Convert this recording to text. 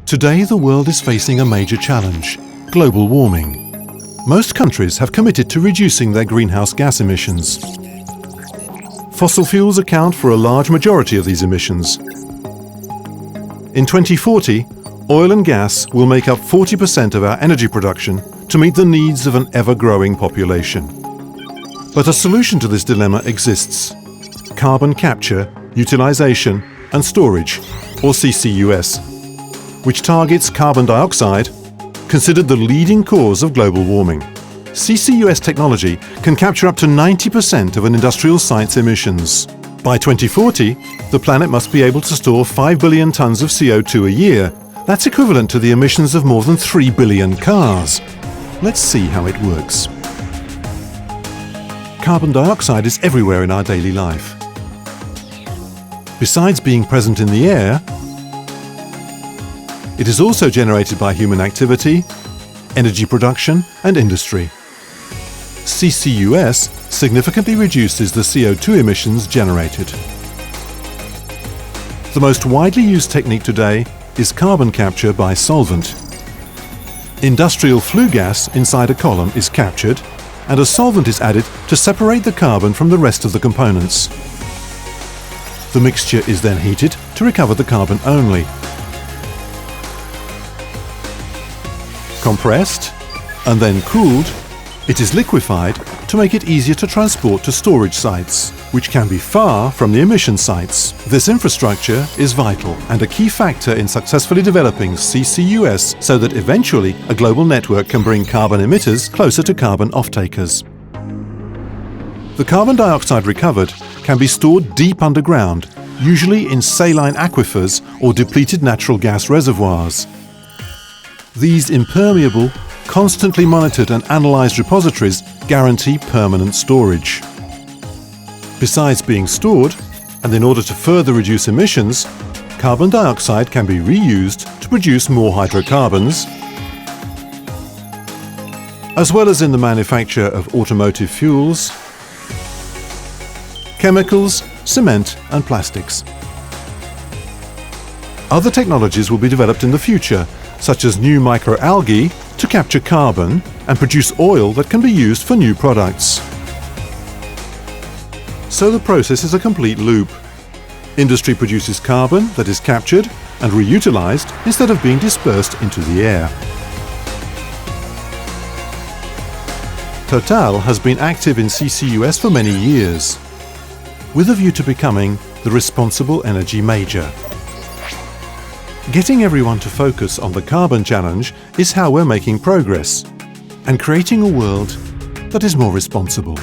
Today, the world is facing a major challenge: global warming. Most countries have committed to reducing their greenhouse gas emissions. Fossil fuels account for a large majority of these emissions. In 2040, oil and gas will make up 40% of our energy production to meet the needs of an ever-growing population. But a solution to this dilemma exists: carbon capture, utilisation and storage, or CCUS, which targets carbon dioxide, considered the leading cause of global warming. CCUS technology can capture up to 90% of an industrial site's emissions. By 2040, the planet must be able to store 5 billion tons of CO2 a year. That's equivalent to the emissions of more than 3 billion cars. Let's see how it works. Carbon dioxide is everywhere in our daily life. Besides being present in the air, it is also generated by human activity, energy production and industry. CCUS significantly reduces the CO2 emissions generated. The most widely used technique today is carbon capture by solvent. Industrial flue gas inside a column is captured, and a solvent is added to separate the carbon from the rest of the components. The mixture is then heated to recover the carbon only. Compressed and then cooled, it is liquefied to make it easier to transport to storage sites, which can be far from the emission sites. This infrastructure is vital and a key factor in successfully developing CCUS so that eventually a global network can bring carbon emitters closer to carbon off-takers. The carbon dioxide recovered can be stored deep underground, usually in saline aquifers or depleted natural gas reservoirs. These impermeable, constantly monitored and analysed repositories guarantee permanent storage. Besides being stored, and in order to further reduce emissions, carbon dioxide can be reused to produce more hydrocarbons, as well as in the manufacture of automotive fuels, chemicals, cement and plastics. Other technologies will be developed in the future, such as new microalgae to capture carbon and produce oil that can be used for new products. So the process is a complete loop. Industry produces carbon that is captured and reutilised instead of being dispersed into the air. Total has been active in CCUS for many years, with a view to becoming the responsible energy major. Getting everyone to focus on the carbon challenge is how we're making progress and creating a world that is more responsible.